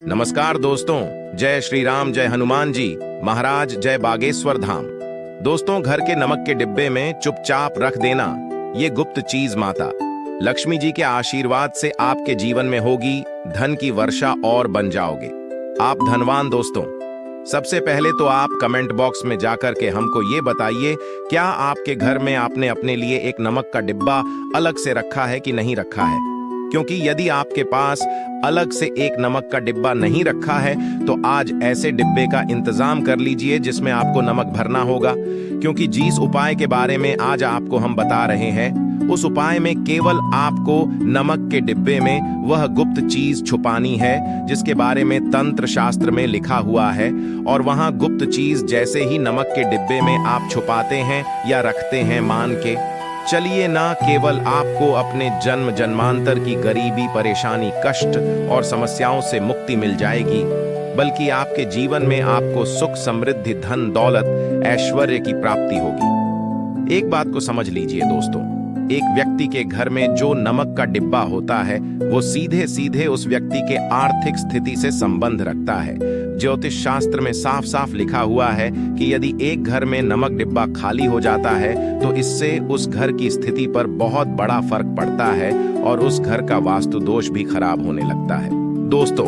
नमस्कार दोस्तों, जय श्री राम, जय हनुमान जी महाराज, जय बागेश्वर धाम। दोस्तों, घर के नमक के डिब्बे में चुपचाप रख देना ये गुप्त चीज माता लक्ष्मी जी के आशीर्वाद से आपके जीवन में होगी धन की वर्षा और बन जाओगे आप धनवान। दोस्तों, सबसे पहले तो आप कमेंट बॉक्स में जाकर के हमको ये बताइए, क्या आपके घर में आपने अपने लिए एक नमक का डिब्बा अलग से रखा है कि नहीं रखा है? क्योंकि यदि आपके पास अलग से एक नमक का डिब्बा नहीं रखा है तो आज ऐसे डिब्बे का इंतजाम कर लीजिए जिसमें आपको नमक भरना होगा। क्योंकि जिस उपाय के बारे में आज आपको हम बता रहे हैं उस उपाय में केवल आपको नमक के डिब्बे में वह गुप्त चीज छुपानी है जिसके बारे में तंत्र शास्त्र में लिखा हुआ है। और वहां गुप्त चीज जैसे ही नमक के डिब्बे में आप छुपाते हैं या रखते हैं, मान के चलिए ना केवल आपको अपने जन्म जन्मांतर की गरीबी, परेशानी, कष्ट और समस्याओं से मुक्ति मिल जाएगी, बल्कि आपके जीवन में आपको सुख, समृद्धि, धन, दौलत, ऐश्वर्य की प्राप्ति होगी। एक बात को समझ लीजिए दोस्तों, एक व्यक्ति के घर में जो नमक का डिब्बा होता है वो सीधे सीधे उस व्यक्ति के आर्थिक स्थिति से संबंध रखता है। ज्योतिष शास्त्र में साफ साफ लिखा हुआ है कि यदि एक घर में नमक डिब्बा खाली हो जाता है तो इससे उस घर की स्थिति पर बहुत बड़ा फर्क पड़ता है और उस घर का वास्तु दोष भी खराब होने लगता है। दोस्तों,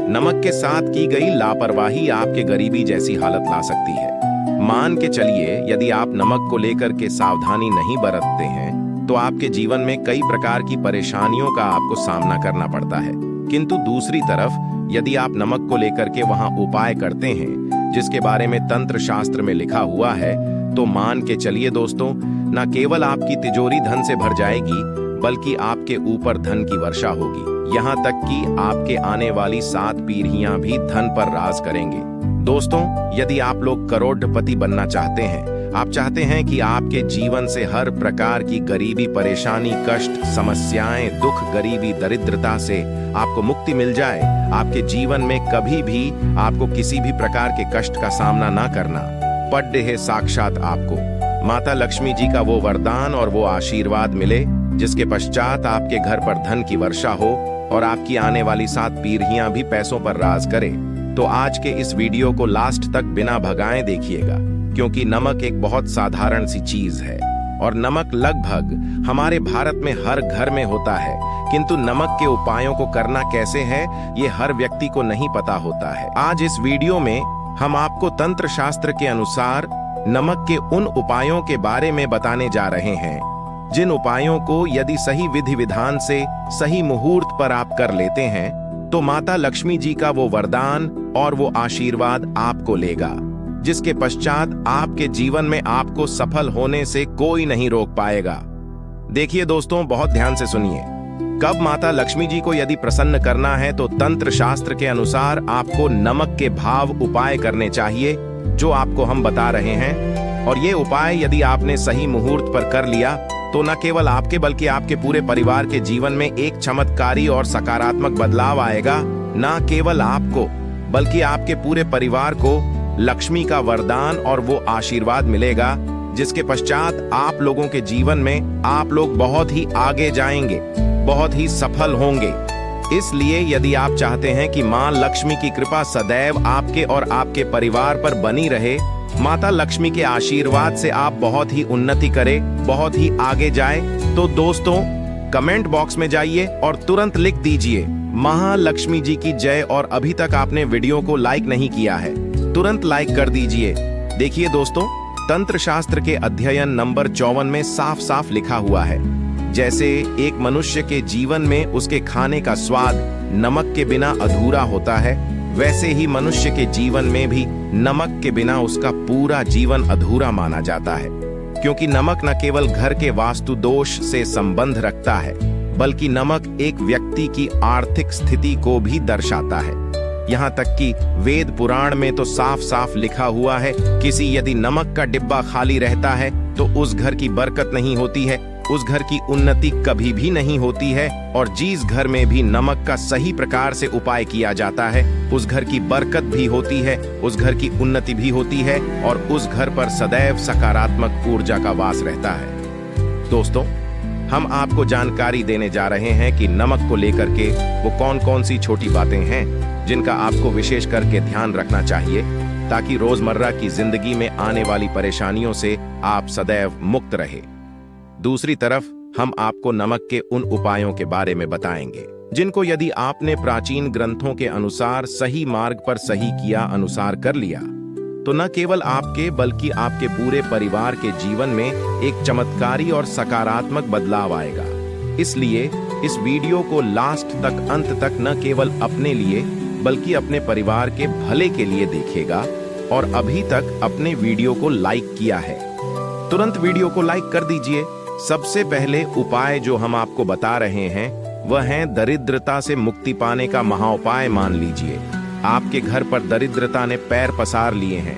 नमक के साथ की गई लापरवाही आपके गरीबी जैसी हालत ला सकती है। मान के चलिए, यदि आप नमक को लेकर के सावधानी नहीं बरतते हैं तो आपके जीवन में कई प्रकार की परेशानियों का आपको सामना करना पड़ता है। किंतु दूसरी तरफ यदि आप नमक को लेकर के वहां उपाय करते हैं जिसके बारे में तंत्र शास्त्र में लिखा हुआ है तो मान के चलिए दोस्तों, न केवल आपकी तिजोरी धन से भर जाएगी बल्कि आपके ऊपर धन की वर्षा होगी। यहाँ तक कि आपके आने वाली 7 पीढ़ियां भी धन पर राज करेंगे। दोस्तों, यदि आप लोग करोड़पति बनना चाहते हैं, आप चाहते हैं कि आपके जीवन से हर प्रकार की गरीबी, परेशानी, कष्ट, समस्याएं, दुख, गरीबी, दरिद्रता से आपको मुक्ति मिल जाए, आपके जीवन में कभी भी आपको किसी भी प्रकार के कष्ट का सामना ना करना पड़े है, साक्षात आपको माता लक्ष्मी जी का वो वरदान और वो आशीर्वाद मिले जिसके पश्चात आपके घर पर धन की वर्षा हो और आपकी आने वाली 7 पीढ़ियां भी पैसों पर राज करे, तो आज के इस वीडियो को लास्ट तक बिना भगाए देखिएगा। क्योंकि नमक एक बहुत साधारण सी चीज है और नमक लगभग हमारे भारत में हर घर में होता है, किंतु नमक के उपायों को करना कैसे है ये हर व्यक्ति को नहीं पता होता है। आज इस वीडियो में हम आपको तंत्र शास्त्र के अनुसार नमक के उन उपायों के बारे में बताने जा रहे हैं जिन उपायों को यदि सही विधि विधान से सही मुहूर्त पर आप कर लेते हैं तो माता लक्ष्मी जी का वो वरदान और वो आशीर्वाद आपको लेगा, जिसके पश्चात आपके जीवन में आपको सफल होने से कोई नहीं रोक पाएगा। देखिए दोस्तों, बहुत ध्यान से सुनिए। कब माता लक्ष्मी जी को यदि प्रसन्न करना है तो तंत्र शास्त्र के अनुसार आपको नमक के भाव उपाय करने चाहिए जो आपको हम बता रहे हैं। और ये उपाय यदि आपने सही मुहूर्त पर कर लिया तो न केवल आपके बल्कि आपके पूरे परिवार के जीवन में एक चमत्कारी और सकारात्मक बदलाव आएगा। न केवल आपको बल्कि आपके पूरे परिवार को लक्ष्मी का वरदान और वो आशीर्वाद मिलेगा जिसके पश्चात आप लोगों के जीवन में आप लोग बहुत ही आगे जाएंगे, बहुत ही सफल होंगे। इसलिए यदि आप चाहते हैं कि मां लक्ष्मी की कृपा सदैव आपके और आपके परिवार पर बनी रहे, माता लक्ष्मी के आशीर्वाद से आप बहुत ही उन्नति करें, बहुत ही आगे जाए, तो दोस्तों कमेंट बॉक्स में जाइए और तुरंत लिख दीजिए महालक्ष्मी जी की जय। और अभी तक आपने वीडियो को लाइक नहीं किया है, तुरंत लाइक कर दीजिए। देखिए दोस्तों, तंत्र शास्त्र के अध्ययन नंबर 54 में साफ साफ लिखा हुआ है, जैसे एक मनुष्य के जीवन में उसके खाने का स्वाद नमक के बिना अधूरा होता है, वैसे ही मनुष्य के जीवन में भी नमक के बिना उसका पूरा जीवन अधूरा माना जाता है। क्योंकि नमक न केवल घर के वास्तु दोष से संबंध रखता है बल्कि नमक एक व्यक्ति की आर्थिक स्थिति को भी दर्शाता है। यहाँ तक कि वेद पुराण में तो साफ साफ लिखा हुआ है, किसी यदि नमक का डिब्बा खाली रहता है तो उस घर की बरकत नहीं होती है, उस घर की उन्नति कभी भी नहीं होती है। और जिस घर में भी नमक का सही प्रकार से उपाय किया जाता है उस घर की बरकत भी होती है, उस घर की उन्नति भी होती है और उस घर पर सदैव सकारात्मक ऊर्जा का वास रहता है। दोस्तों, हम आपको जानकारी देने जा रहे हैं कि नमक को लेकर के वो कौन कौन सी छोटी बातें हैं जिनका आपको विशेष करके ध्यान रखना चाहिए, ताकि रोजमर्रा की जिंदगी में आने वाली परेशानियों से आप सदैव मुक्त रहे। दूसरी तरफ हम आपको नमक के उन उपायों के बारे में बताएंगे जिनको यदि आपने प्राचीन ग्रंथों के अनुसार सही मार्ग पर सही किया अनुसार कर लिया तो न केवल आपके बल्कि आपके पूरे परिवार के जीवन में एक चमत्कारी और सकारात्मक बदलाव आएगा। इसलिए इस वीडियो को लास्ट तक, अंत तक न केवल अपने लिए बल्कि अपने परिवार के भले के लिए देखिएगा। और अभी तक अपने वीडियो को लाइक किया है तुरंत वीडियो को लाइक कर दीजिए। सबसे पहले उपाय जो हम आपको बता रहे हैं वह है दरिद्रता से मुक्ति पाने का महाउपाय। मान लीजिए आपके घर पर दरिद्रता ने पैर पसार लिए हैं।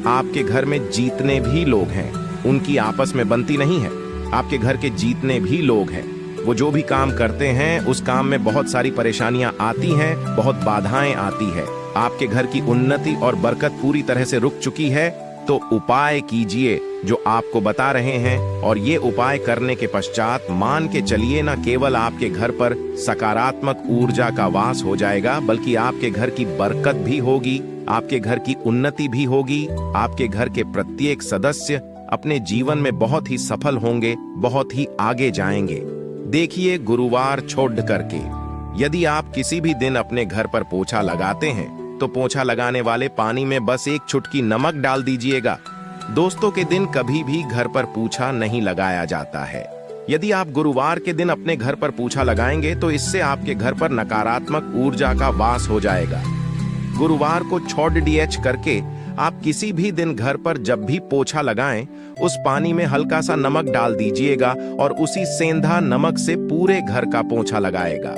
आपके घर में जितने भी लोग हैं उनकी आपस में बनती नहीं है। आपके घर के जितने भी लोग हैं वो जो भी काम करते हैं उस काम में बहुत सारी परेशानियां आती हैं, बहुत बाधाएं आती है। आपके घर की उन्नति और बरकत पूरी तरह से रुक चुकी है। तो उपाय कीजिए जो आपको बता रहे हैं, और ये उपाय करने के पश्चात मान के चलिए न केवल आपके घर पर सकारात्मक ऊर्जा का वास हो जाएगा बल्कि आपके घर की बरकत भी होगी, आपके घर की उन्नति भी होगी। आपके घर के प्रत्येक सदस्य अपने जीवन में बहुत ही सफल होंगे, बहुत ही आगे जाएंगे। देखिए, गुरुवार छोड़ करके यदि आप किसी भी दिन अपने घर पर पोछा लगाते हैं तो पोछा लगाने वाले पानी में बस एक चुटकी नमक डाल दीजिएगा। दोस्तों के दिन कभी भी घर पर पोछा नहीं लगाया जाता है। यदि आप गुरुवार के दिन अपने घर पर पोछा लगाएंगे तो इससे आपके घर पर नकारात्मक ऊर्जा का वास हो जाएगा। गुरुवार को छोड़ डीएच करके आप किसी भी दिन घर पर जब भी पोछा लगाएं उस पानी में हल्का सा नमक डाल दीजिएगा और उसी सेंधा नमक से पूरे घर का पोछा लगाएगा।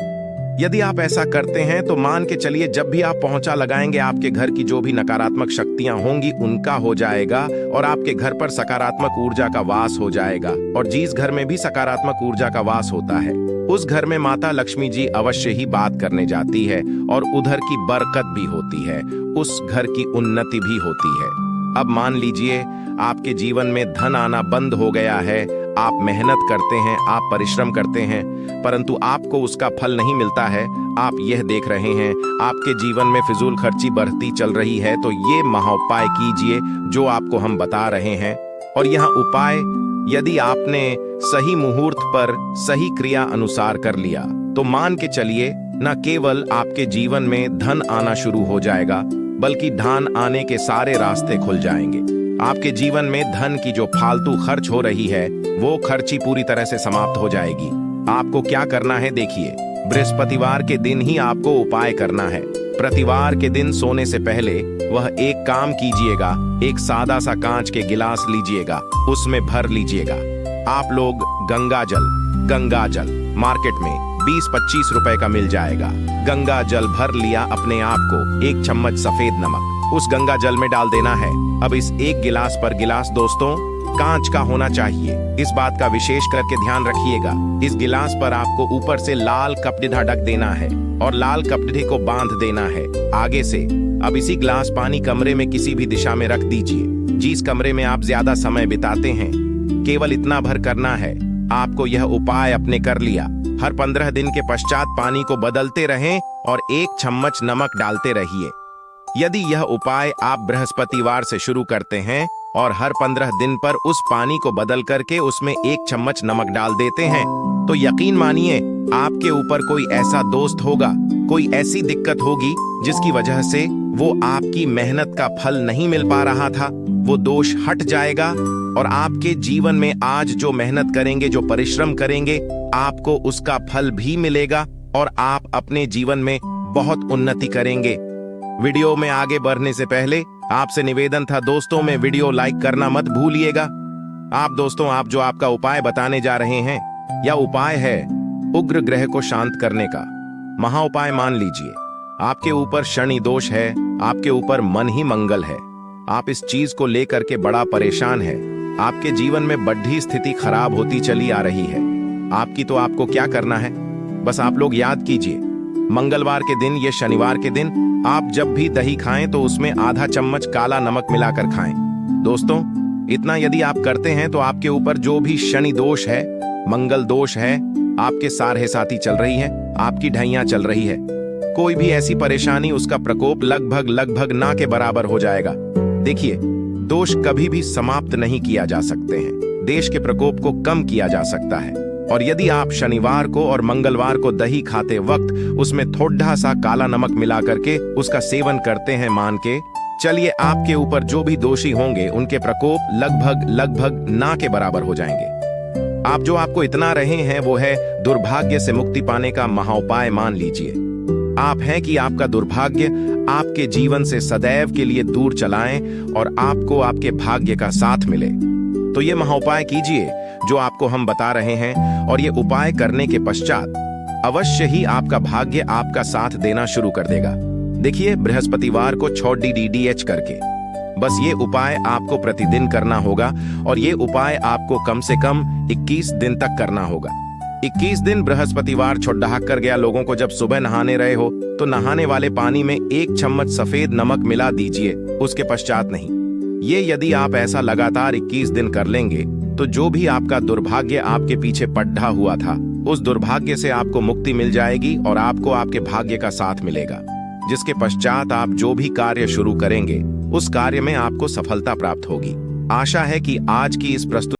यदि आप ऐसा करते हैं तो मान के चलिए जब भी आप पोछा लगाएंगे आपके घर की जो भी नकारात्मक शक्तियां होंगी उनका हो जाएगा और आपके घर पर सकारात्मक ऊर्जा का वास हो जाएगा। और जिस घर में भी सकारात्मक ऊर्जा का वास होता है उस घर में माता लक्ष्मी जी अवश्य ही बात करने जाती है और उधर की बरकत भी होती है, उस घर की उन्नति भी होती है। अब मान लीजिए आपके जीवन में धन आना बंद हो गया है। आप मेहनत करते हैं, आप परिश्रम करते हैं, परंतु आपको उसका फल नहीं मिलता है। आप यह देख रहे हैं आपके जीवन में फिजूल खर्ची बढ़ती चल रही है, तो ये महाउपाय कीजिए जो आपको हम बता रहे हैं। और यह उपाय यदि आपने सही मुहूर्त पर सही क्रिया अनुसार कर लिया तो मान के चलिए न केवल आपके जीवन में धन आना शुरू हो जाएगा बल्कि धन आने के सारे रास्ते खुल जाएंगे। आपके जीवन में धन की जो फालतू खर्च हो रही है वो खर्ची पूरी तरह से समाप्त हो जाएगी। आपको क्या करना है देखिए, बृहस्पतिवार के दिन ही आपको उपाय करना है। प्रतिवार के दिन सोने से पहले वह एक काम कीजिएगा, एक सादा सा कांच के गिलास लीजिएगा, उसमें भर लीजिएगा आप लोग गंगा जल मार्केट में 20-25 रुपए का मिल जाएगा। गंगा जल भर लिया अपने आप को, एक चम्मच सफेद नमक उस गंगा जल में डाल देना है। अब इस एक गिलास पर गिलास दोस्तों कांच का होना चाहिए, इस बात का विशेष करके ध्यान रखिएगा। इस गिलास पर आपको ऊपर से लाल कपड़ा ढक देना है और लाल कपड़े को बांध देना है आगे से। अब इसी गिलास पानी कमरे में किसी भी दिशा में रख दीजिए जिस कमरे में आप ज्यादा समय बिताते हैं। केवल इतना भर करना है। आपको यह उपाय अपने कर लिया। हर 15 दिन के पश्चात पानी को बदलते रहें और एक चम्मच नमक डालते रहिए। यदि यह उपाय आप बृहस्पतिवार से शुरू करते हैं और हर 15 दिन पर उस पानी को बदल करके उसमें एक चम्मच नमक डाल देते हैं तो यकीन मानिए आपके ऊपर कोई ऐसा दोस्त होगा, कोई ऐसी दिक्कत होगी जिसकी वजह से वो आपकी मेहनत का फल नहीं मिल पा रहा था, वो दोष हट जाएगा और आपके जीवन में आज जो मेहनत करेंगे, जो परिश्रम करेंगे, आपको उसका फल भी मिलेगा और आप अपने जीवन में बहुत उन्नति करेंगे। वीडियो में आगे बढ़ने से पहले आपसे निवेदन था दोस्तों में वीडियो लाइक करना मत भूलिएगा। आप दोस्तों आप जो आपका उपाय बताने जा रहे हैं यह उपाय है उग्र ग्रह को शांत करने का महाउपाय। मान लीजिए आपके ऊपर शनि दोष है, आपके ऊपर मन ही मंगल है, आप इस चीज को लेकर के बड़ा परेशान है, आपके जीवन में बढ़ी स्थिति खराब होती चली आ रही है आपकी। तो आपको क्या करना है, बस आप लोग याद कीजिए मंगलवार के दिन या शनिवार के दिन आप जब भी दही खाएं तो उसमें आधा चम्मच काला नमक मिलाकर खाएं। दोस्तों इतना यदि आप करते हैं तो आपके ऊपर जो भी शनि दोष है मंगल दोष है, आपके सारहे साथी चल रही है, आपकी ढैया चल रही है। कोई भी ऐसी परेशानी, उसका प्रकोप लगभग ना के बराबर हो जाएगा। देखिए, दोष कभी भी समाप्त नहीं किया जा सकते हैं, देश के प्रकोप को कम किया जा सकता है। और यदि आप शनिवार को और मंगलवार को दही खाते वक्त उसमें थोड़ा सा काला नमक मिला करके उसका सेवन करते हैं, मान के चलिए आपके ऊपर जो भी दोषी होंगे उनके प्रकोप लगभग ना के बराबर हो जाएंगे। आप जो आपको इतना रहे हैं वो है दुर्भाग्य से मुक्ति पाने का महाउपाय मान लीजिए। आप हैं कि आपका दुर्भाग्य आपके जीवन से सदैव के लिए दूर चलाएं और आपको आपके भाग्य का साथ मिले। तो ये महाउपाय कीजिए जो आपको हम बता रहे हैं, और ये उपाय करने के पश्चात अवश्य ही आपका भाग्य आपका साथ देना शुरू कर देगा। देखिए, बृहस्पतिवार को 6 DDH करके बस ये उपाय आपको प्रतिदिन करना होगा, और ये उपाय आपको कम से कम 21 दिन तक करना होगा। 21 दिन बृहस्पतिवार छोड़ कर गया लोगों को जब सुबह नहाने रहे हो तो नहाने वाले पानी में 1 चम्मच सफेद नमक मिला दीजिए, उसके पश्चात नहीं। ये यदि आप ऐसा लगातार 21 दिन कर लेंगे तो जो भी आपका दुर्भाग्य आपके पीछे पड्ढा हुआ था, उस दुर्भाग्य से आपको मुक्ति मिल जाएगी और आपको आपके भाग्य का साथ मिलेगा, जिसके पश्चात आप जो भी कार्य शुरू करेंगे उस कार्य में आपको सफलता प्राप्त होगी। आशा है कि आज की इस प्रस्तुति